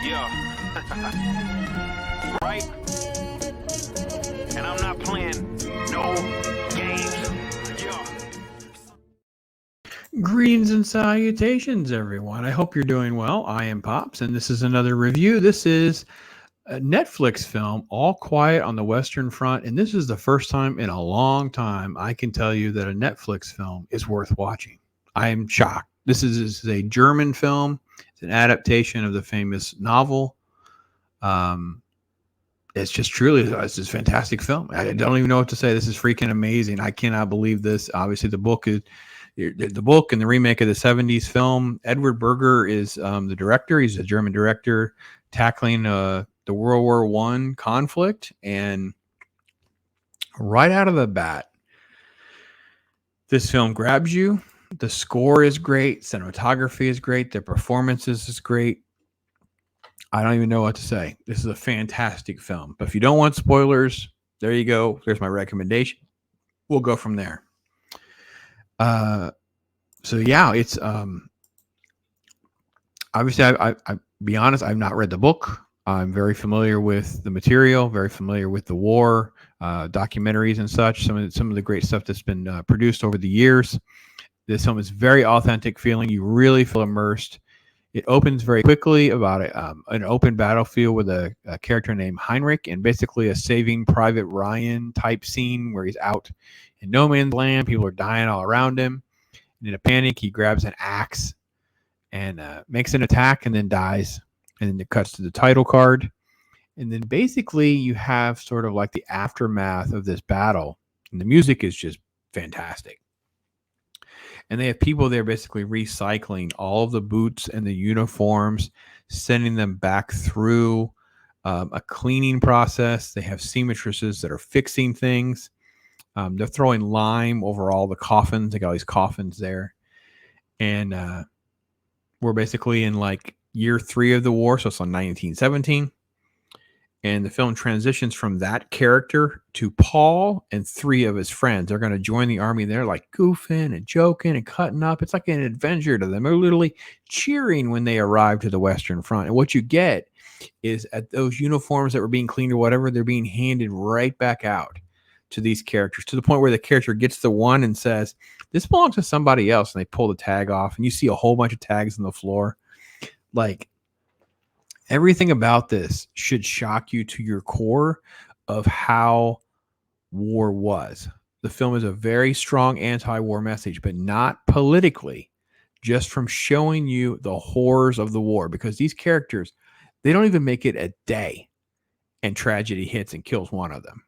Yeah. Right? And I'm not playing no games. Yeah. Greetings and salutations, everyone. I hope you're doing well. I am Pops, and this is another review. This is a Netflix film, All Quiet on the Western Front, and this is the first time in a long time I can tell you that a Netflix film is worth watching. I am shocked. This is a German film. It's an adaptation of the famous novel. It's just truly it's this fantastic film. I don't even know what to say. This is freaking amazing. I cannot believe this. Obviously, the book and the remake of the 70s film. Edward Berger is the director. He's a German director tackling the World War I conflict. And right out of the bat, this film grabs you. The score is great. Cinematography is great. The performances is great. I don't even know what to say. This is a fantastic film. But if you don't want spoilers, there you go. There's my recommendation. We'll go from there. So yeah, it's obviously I be honest, I've not read the book. I'm very familiar with the material, very familiar with the war, documentaries and such. Some of the great stuff that's been produced over the years. This film is very authentic feeling. You really feel immersed. It opens very quickly about an open battlefield with a character named Heinrich, and basically a Saving Private Ryan type scene where he's out in no man's land. People are dying all around him. And in a panic, he grabs an axe and makes an attack and then dies. And then it cuts to the title card. And then basically you have sort of like the aftermath of this battle. And the music is just fantastic. And they have people there basically recycling all of the boots and the uniforms, sending them back through a cleaning process. They have seamstresses that are fixing things. They're throwing lime over all the coffins. They got all these coffins there. And we're basically in like year 3 of the war. So it's on 1917. And the film transitions from that character to Paul and 3 of his friends. They're going to join the army. They're like goofing and joking and cutting up. It's like an adventure to them. They're literally cheering when they arrive to the Western Front. And what you get is at those uniforms that were being cleaned or whatever, they're being handed right back out to these characters, to the point where the character gets the one and says, this belongs to somebody else. And they pull the tag off, and you see a whole bunch of tags on the floor. Like, everything about this should shock you to your core of how war was. The film is a very strong anti-war message, but not politically, just from showing you the horrors of the war. Because these characters, they don't even make it a day, and tragedy hits and kills one of them.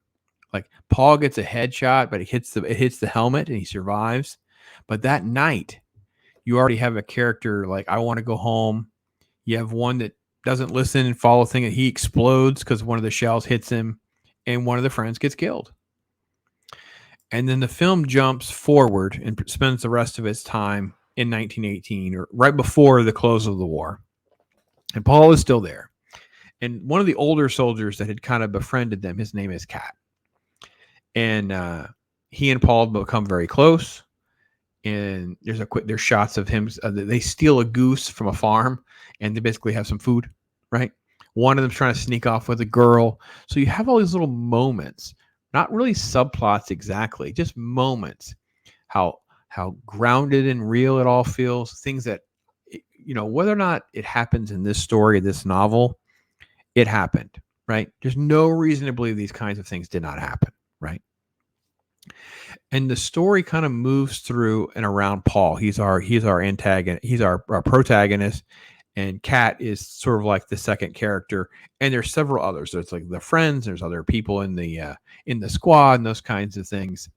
Like, Paul gets a headshot, but it hits the helmet and he survives. But that night, you already have a character like, I want to go home. You have one that doesn't listen and follow thing, and he explodes because one of the shells hits him, and one of the friends gets killed. And then the film jumps forward and spends the rest of its time in 1918, or right before the close of the war. And Paul is still there. And one of the older soldiers that had kind of befriended them, his name is Kat. And he and Paul become very close. And there's shots of him. They steal a goose from a farm, and they basically have some food, right? One of them's trying to sneak off with a girl. So you have all these little moments, not really subplots exactly, just moments. How grounded and real it all feels. Things that, whether or not it happens in this story, this novel, it happened, right? There's no reason to believe these kinds of things did not happen, right? And the story kind of moves through and around Paul. He's our antagonist. He's our protagonist, and Kat is sort of like the second character. And there's several others. There's like the friends. There's other people in the squad and those kinds of things.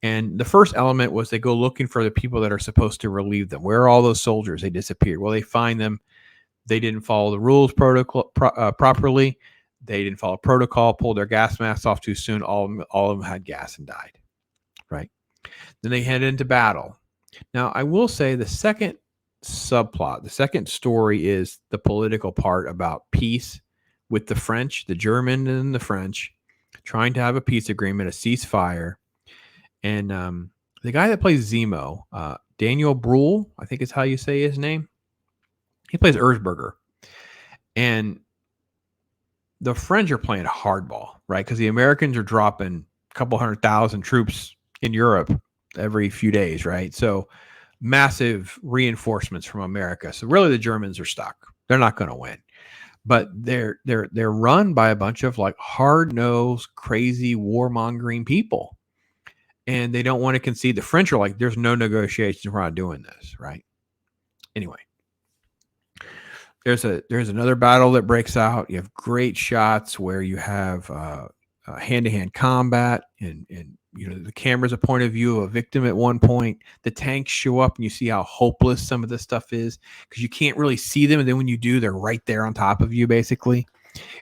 And the first element was they go looking for the people that are supposed to relieve them. Where are all those soldiers? They disappeared. Well, they find them. They didn't follow the rules properly. They didn't follow protocol. Pulled their gas masks off too soon. All of them had gas and died. Right. Then they head into battle. Now, I will say the second subplot, the second story, is the political part about peace with the French, the German and the French, trying to have a peace agreement, a ceasefire. And the guy that plays Zemo, Daniel Bruhl, I think is how you say his name. He plays Erich Berger. And the French are playing hardball, right? Because the Americans are dropping a couple 100,000 troops in Europe every few days, right? So massive reinforcements from America. So really the Germans are stuck. They're not going to win. But they're run by a bunch of like hard-nosed, crazy, warmongering people. And they don't want to concede. The French are like, there's no negotiations. We're not doing this, right? Anyway, there's another battle that breaks out. You have great shots where you have hand-to-hand combat, and you know, the camera's a point of view of a victim at one point. The tanks show up and you see how hopeless some of this stuff is because you can't really see them. And then when you do, they're right there on top of you, basically.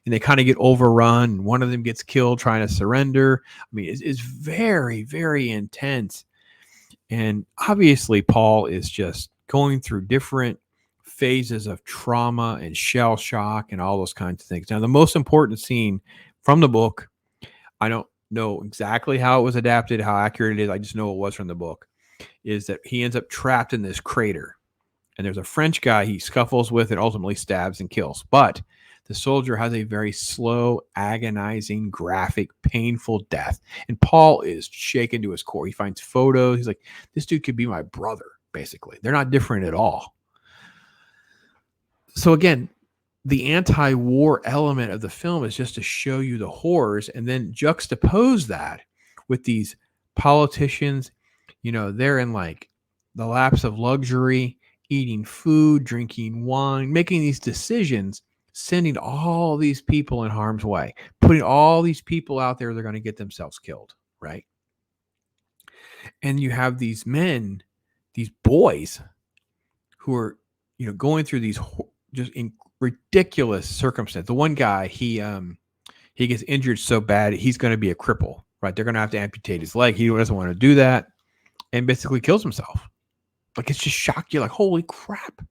And they kind of get overrun. And one of them gets killed trying to surrender. I mean, it's very, very intense. And obviously, Paul is just going through different phases of trauma and shell shock and all those kinds of things. Now, the most important scene from the book, I don't know exactly how it was adapted, how accurate it is. I just know it was from the book, is that he ends up trapped in this crater. And there's a French guy he scuffles with and ultimately stabs and kills. But the soldier has a very slow, agonizing, graphic, painful death. And Paul is shaken to his core. He finds photos. He's like, this dude could be my brother, basically. They're not different at all. So again, the anti-war element of the film is just to show you the horrors and then juxtapose that with these politicians. You know, they're in like the laps of luxury, eating food, drinking wine, making these decisions, sending all these people in harm's way, putting all these people out there, they're going to get themselves killed, right? And you have these men, these boys who are, you know, going through these just ridiculous circumstance. The one guy, he gets injured so bad he's going to be a cripple, right? They're going to have to amputate his leg. He doesn't want to do that, and basically kills himself. Like, it's just shocked you, like, holy crap.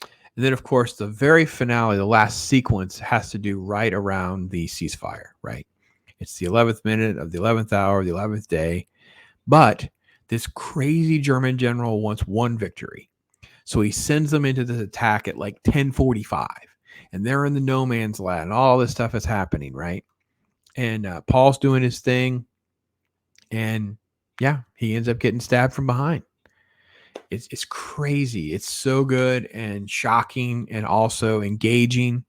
And then, of course, the very finale, the last sequence, has to do right around the ceasefire, right? It's the 11th minute of the 11th hour, the 11th day. But this crazy German general wants one victory. So he sends them into this attack at like 10:45, and they're in the no man's land, and all this stuff is happening, right? And Paul's doing his thing, and yeah, he ends up getting stabbed from behind. It's crazy. It's so good and shocking and also engaging.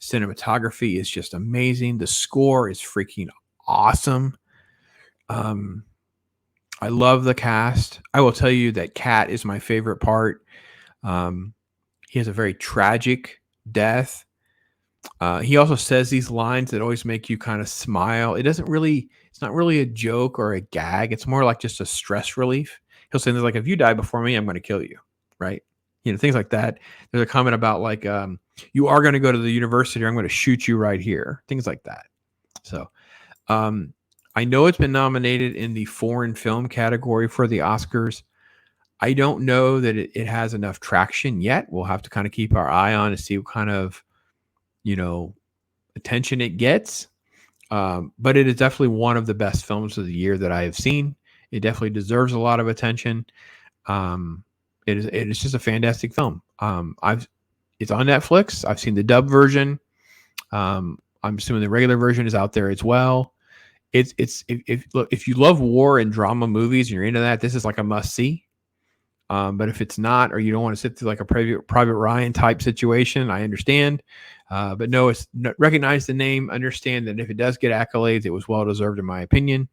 Cinematography is just amazing. The score is freaking awesome. I love the cast. I will tell you that Cat is my favorite part. He has a very tragic death. He also says these lines that always make you kind of smile. It's not really a joke or a gag. It's more like just a stress relief. He'll say, like, if you die before me, I'm going to kill you. Right. You know, things like that. There's a comment about like, you are going to go to the university, or I'm going to shoot you right here. Things like that. So, I know it's been nominated in the foreign film category for the Oscars. I don't know that it has enough traction yet. We'll have to kind of keep our eye on to see what kind of, you know, attention it gets. But it is definitely one of the best films of the year that I have seen. It definitely deserves a lot of attention. It is just a fantastic film. It's on Netflix. I've seen the dub version. I'm assuming the regular version is out there as well. If you love war and drama movies and you're into that, this is like a must see. But if it's not, or you don't want to sit through like a Private Ryan type situation, I understand. But no, recognize the name, understand that if it does get accolades, it was well deserved in my opinion.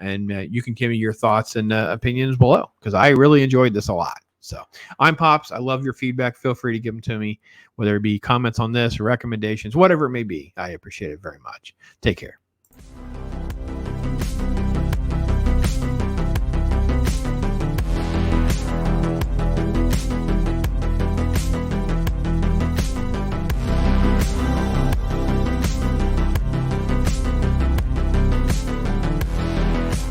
And you can give me your thoughts and opinions below, because I really enjoyed this a lot. So I'm Pops. I love your feedback. Feel free to give them to me, whether it be comments on this or recommendations, whatever it may be. I appreciate it very much. Take care.